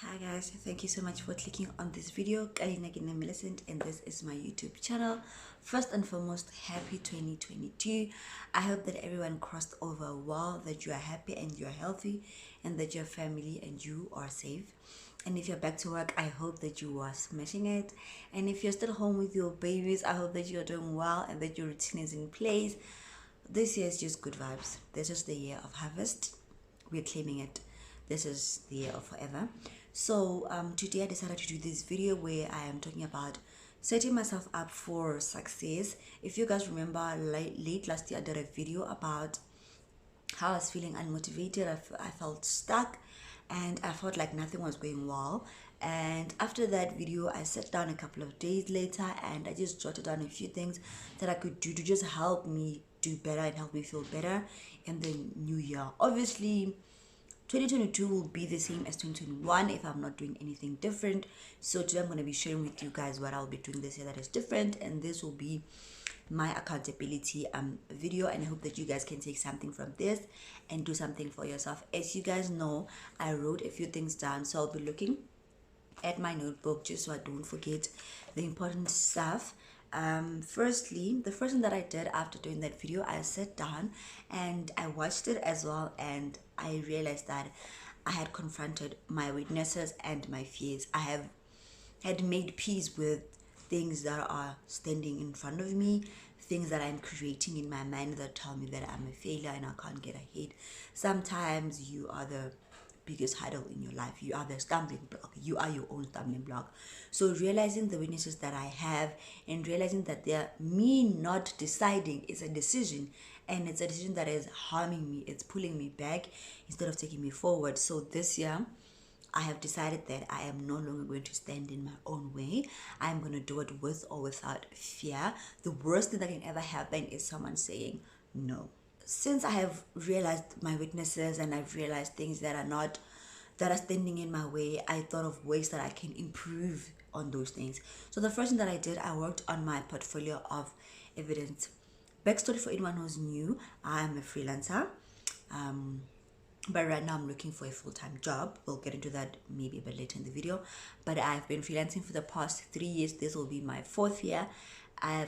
Hi guys, thank you so much for clicking on this video. Kalina Gina Millicent, and this is my YouTube channel. First and foremost, happy 2022. I hope that everyone crossed over well, that you are happy and you are healthy, and that your family and you are safe. And if you're back to work, I hope that you are smashing it. And if you're still home with your babies, I hope that you're doing well and that your routine is in place. This year is just good vibes. This is the year of harvest. We're claiming it. This is the year of forever. So today I decided to do this video where I am talking about setting myself up for success. If you guys remember, late last year I did a video about how I was feeling unmotivated. I felt stuck and I felt like nothing was going well. And after that video, I sat down a couple of days later and I just jotted down a few things that I could do to just help me do better and help me feel better in the new year. Obviously, 2022 will be the same as 2021 if I'm not doing anything different. So today I'm going to be sharing with you guys what I'll be doing this year that is different, and this will be my accountability video, and I hope that you guys can take something from this and do something for yourself. As you guys know, I wrote a few things down, so I'll be looking at my notebook just so I don't forget the important stuff. Firstly, the first thing that I did after doing that video, I sat down and I watched it as well, and I realized that I had confronted my weaknesses and my fears. I had made peace with things that are standing in front of me, things that I'm creating in my mind that tell me that I'm a failure and I can't get ahead. Sometimes you are the biggest hurdle in your life. You are the stumbling block. You are your own stumbling block. So realizing the weaknesses that I have and realizing that they're me not deciding is a decision, and it's a decision that is harming me. It's pulling me back instead of taking me forward. So this year, I have decided that I am no longer going to stand in my own way. I'm going to do it with or without fear. The worst thing that can ever happen is someone saying no. Since I have realized my weaknesses and I've realized things that are standing in my way, I thought of ways that I can improve on those things. So the first thing that I did, I worked on my portfolio of evidence. Backstory for anyone who's new: I am a freelancer. But right now I'm looking for a full-time job. We'll get into that maybe a bit later in the video. But I've been freelancing for the past 3 years. This will be my 4th year. I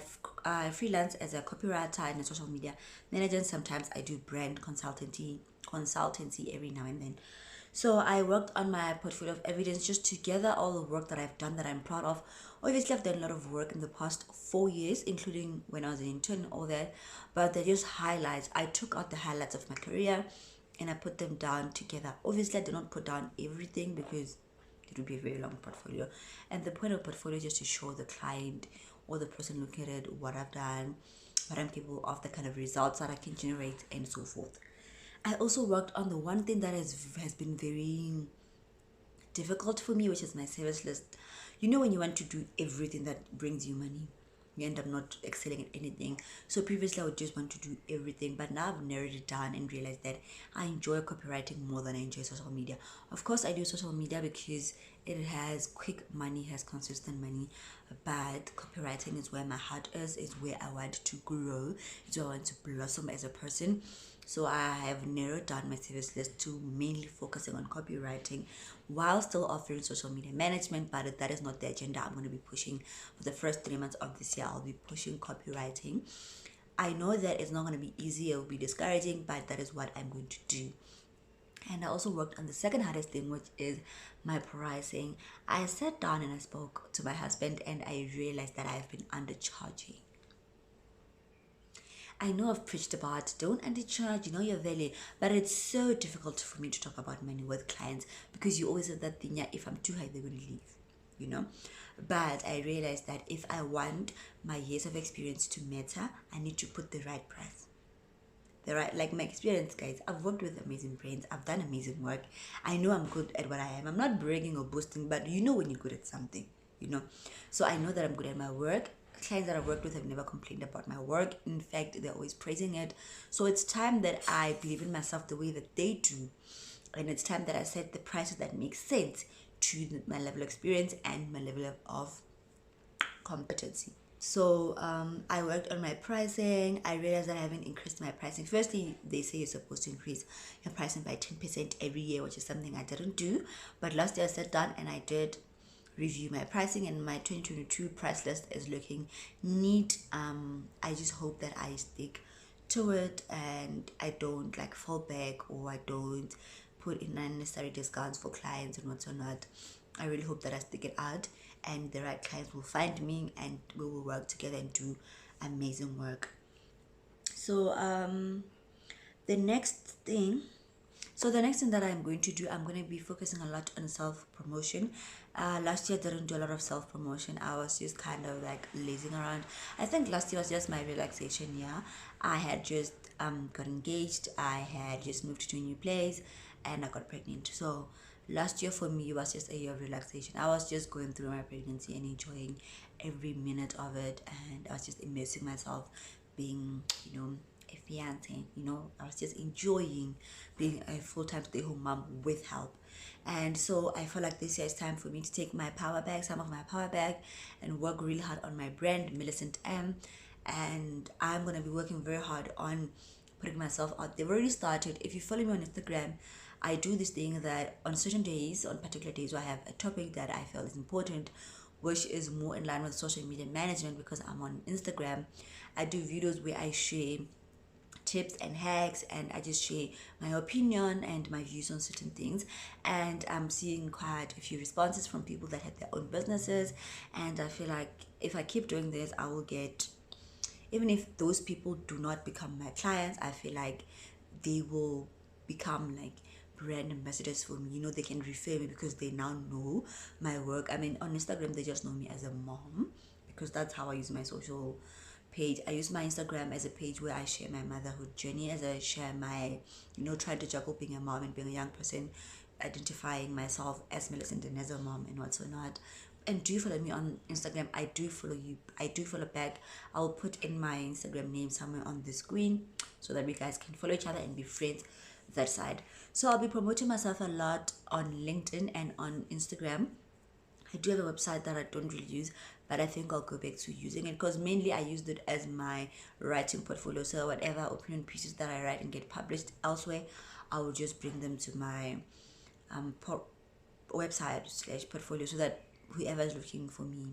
freelance as a copywriter and a social media manager, and sometimes I do brand consultancy every now and then. So I worked on my portfolio of evidence just to gather all the work that I've done that I'm proud of. Obviously, I've done a lot of work in the past 4 years, including when I was an intern and all that. But they're just highlights. I took out the highlights of my career and I put them down together. Obviously, I did not put down everything because it would be a very long portfolio. And the point of portfolio is just to show the client or the person looking at it what I've done, what I'm capable of, the kind of results that I can generate, and so forth. I also worked on the one thing that has been very difficult for me, which is my service list. You know, when you want to do everything that brings you money, you end up not excelling at anything. So previously I would just want to do everything, but now I've narrowed it down and realized that I enjoy copywriting more than I enjoy social media. Of course, I do social media because it has quick money, has consistent money, but copywriting is where my heart is where I want to grow, is where I want to blossom as a person. So I have narrowed down my service list to mainly focusing on copywriting while still offering social media management, but that is not the agenda I'm going to be pushing for the first 3 months of this year. I'll be pushing copywriting. I know that it's not going to be easy, it will be discouraging, but that is what I'm going to do. And I also worked on the second hardest thing, which is my pricing. I sat down and I spoke to my husband and I realized that I've been undercharging. I know I've preached about don't undercharge, you know your value, but it's so difficult for me to talk about money with clients because you always have that thing, yeah, if I'm too high, they're going to leave, you know. But I realized that if I want my years of experience to matter, I need to put the right price. The right, like my experience, guys. I've worked with amazing brands. I've done amazing work. I know I'm good at what I am. I'm not bragging or boasting, but you know when you're good at something, you know. So I know that I'm good at my work. Clients that I've worked with have never complained about my work. In fact, they're always praising it. So it's time that I believe in myself the way that they do. And it's time that I set the prices that make sense to my level of experience and my level of competency. So I worked on my pricing. I realized that I haven't increased my pricing. Firstly, they say you're supposed to increase your pricing by 10% every year, which is something I didn't do. But last year I sat down and I did review my pricing, and my 2022 price list is looking neat. I just hope that I stick to it and I don't like fall back, or I don't put in unnecessary discounts for clients and whatnot. I really hope that I stick it out and the right clients will find me and we will work together and do amazing work. So the next thing the next thing that I'm going to do, I'm going to be focusing a lot on self promotion. Last year I didn't do a lot of self promotion. I was just kind of like lazing around. I think last year was just my relaxation year. I had just got engaged. I had just moved to a new place, and I got pregnant. So last year for me was just a year of relaxation. I was just going through my pregnancy and enjoying every minute of it, and I was just immersing myself, being a fiance. I was just enjoying being a full-time stay-home mom with help. And so I feel like this year it's time for me to take my power back, some of my power back, and work really hard on my brand, Millicent M. And I'm gonna be working very hard on putting myself out. They've already started. If you follow me on Instagram, I do this thing that on certain days, on particular days where I have a topic that I feel is important, which is more in line with social media management, because I'm on Instagram, I do videos where I share tips and hacks, and I just share my opinion and my views on certain things. And I'm seeing quite a few responses from people that have their own businesses, and I feel like if I keep doing this, I will get, even if those people do not become my clients, I feel like they will become like brand ambassadors for me. They can refer me because they now know my work. I mean, on Instagram they just know me as a mom, because that's how I use my social page. I use my Instagram as a page where I share my motherhood journey, as I share my trying to juggle being a mom and being a young person, identifying myself as Millicent and as a mom and what's not. And do follow me on Instagram. I do follow you. I do follow back. I'll put in my Instagram name somewhere on the screen so that we guys can follow each other and be friends that side. So I'll be promoting myself a lot on LinkedIn and on Instagram. I do have a website that I don't really use, but I think I'll go back to using it, because mainly I used it as my writing portfolio. So whatever opinion pieces that I write and get published elsewhere, I will just bring them to my website / portfolio, so that whoever is looking for me,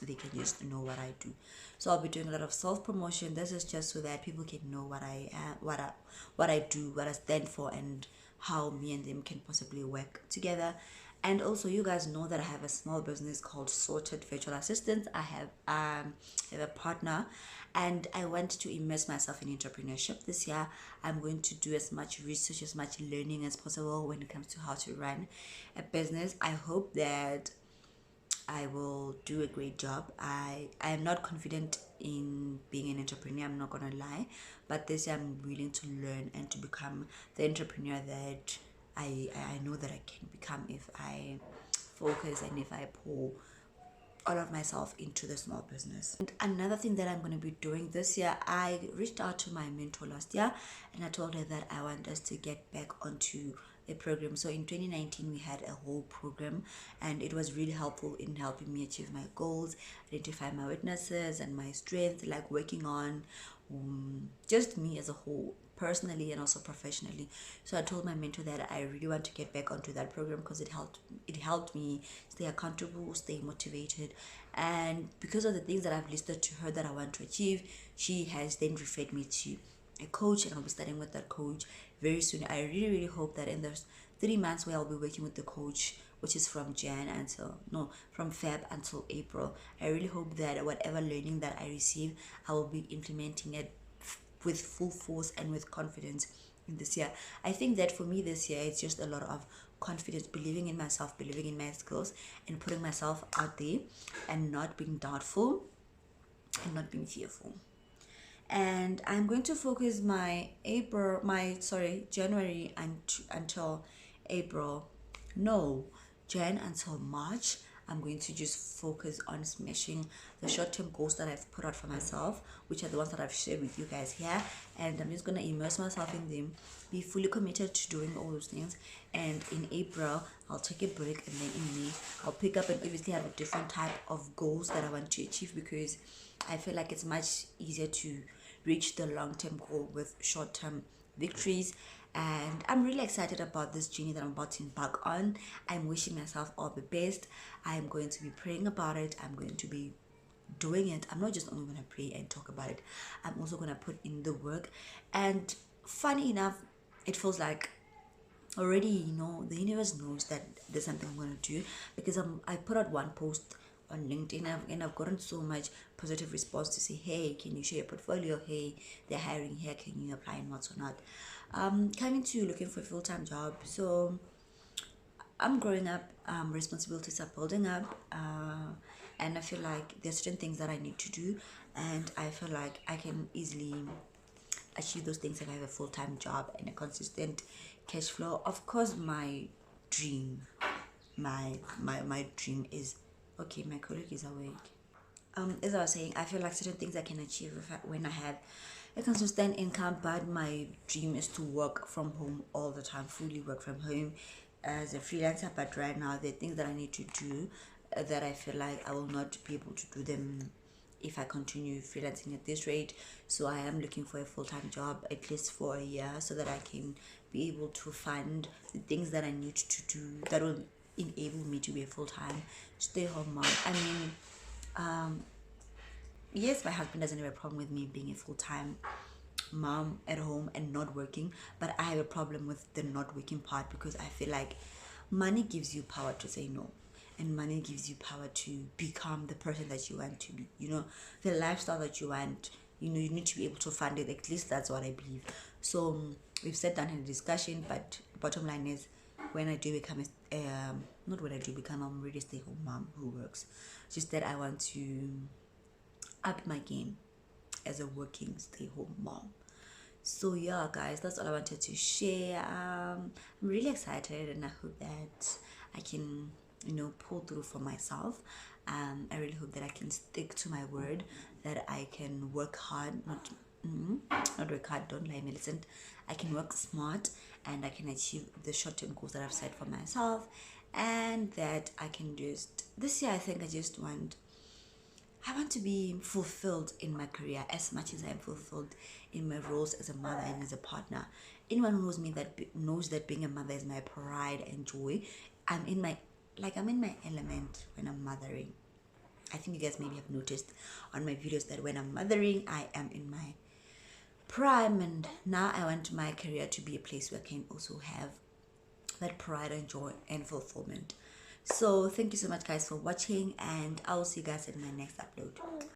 they can just know what I do. So I'll be doing a lot of self promotion. This is just so that people can know what I am, what I do, what I stand for, and how me and them can possibly work together. And also, you guys know that I have a small business called Sorted Virtual Assistants. I have a partner, and I want to immerse myself in entrepreneurship this year. I'm going to do as much research, as much learning as possible when it comes to how to run a business. I hope that I will do a great job. I am not confident in being an entrepreneur, I'm not gonna lie, but this year I'm willing to learn and to become the entrepreneur that I know that I can become if I focus and if I pour all of myself into the small business. And another thing that I'm going to be doing this year, I reached out to my mentor last year and I told her that I want us to get back onto a program. So in 2019 we had a whole program, and it was really helpful in helping me achieve my goals, identify my weaknesses and my strengths, like working on just me as a whole, personally and also professionally. So I told my mentor that I really want to get back onto that program, because it helped me stay accountable, stay motivated. And because of the things that I've listed to her that I want to achieve, she has then referred me to a coach, and I'll be starting with that coach very soon. I really hope that in those 3 months where I'll be working with the coach, which is from from Feb until April, I really hope that whatever learning that I receive, I will be implementing it with full force and with confidence in this year. I think that for me this year, it's just a lot of confidence, believing in myself, believing in my skills, and putting myself out there, and not being doubtful and not being fearful. And I'm going to focus January until April, no, Jan until March. I'm going to just focus on smashing the short-term goals that I've put out for myself, which are the ones that I've shared with you guys here. And I'm just going to immerse myself in them, be fully committed to doing all those things. And in April, I'll take a break, and then in May, I'll pick up and obviously have a different type of goals that I want to achieve, because I feel like it's much easier to reach the long-term goal with short-term victories. And I'm really excited about this journey that I'm about to embark on. I'm wishing myself all the best. I'm going to be praying about it. I'm going to be doing it. I'm not just only going to pray and talk about it, I'm also going to put in the work. And funny enough, it feels like already, the universe knows that there's something I'm going to do, because I put out one post on LinkedIn, and I've gotten so much positive response to say, hey, can you share your portfolio? Hey, they're hiring here, can you apply and what's or not? Coming to looking for a full-time job. So I'm growing up, responsibilities are building up, and I feel like there's certain things that I need to do, and I feel like I can easily achieve those things if I have a full-time job and a consistent cash flow. Of course, my dream, my dream is, okay, my colleague is awake. As I was saying, I feel like certain things I can achieve when I have a consistent income, but my dream is to work from home all the time, fully work from home as a freelancer. But right now, there are things that I need to do that I feel like I will not be able to do them if I continue freelancing at this rate. So I am looking for a full-time job, at least for a year, so that I can be able to fund the things that I need to do that will enable me to be a full-time stay-home mom. I mean, yes, my husband doesn't have a problem with me being a full-time mom at home and not working, but I have a problem with the not working part, because I feel like money gives you power to say no, and money gives you power to become the person that you want to be, the lifestyle that you want. You need to be able to fund it. At least that's what I believe. So we've sat down in a discussion, but bottom line is, when I do become not when I do become, I'm already a stay-home mom who works, just that I want to up my game as a working stay-home mom. So yeah, guys, that's all I wanted to share. I'm really excited, and I hope that I can pull through for myself. I really hope that I can stick to my word, that I can work hard, not work hard, don't lie, Millicent. I can work smart, and I can achieve the short-term goals that I've set for myself, and that I can just, this year, I think I want to be fulfilled in my career as much as I'm fulfilled in my roles as a mother and as a partner. Anyone who knows me knows that being a mother is my pride and joy. I'm in my element when I'm mothering. I think you guys maybe have noticed on my videos that when I'm mothering, I am in my prime, and now I want my career to be a place where I can also have that pride and joy and fulfillment. So thank you so much, guys, for watching, and I will see you guys in my next upload.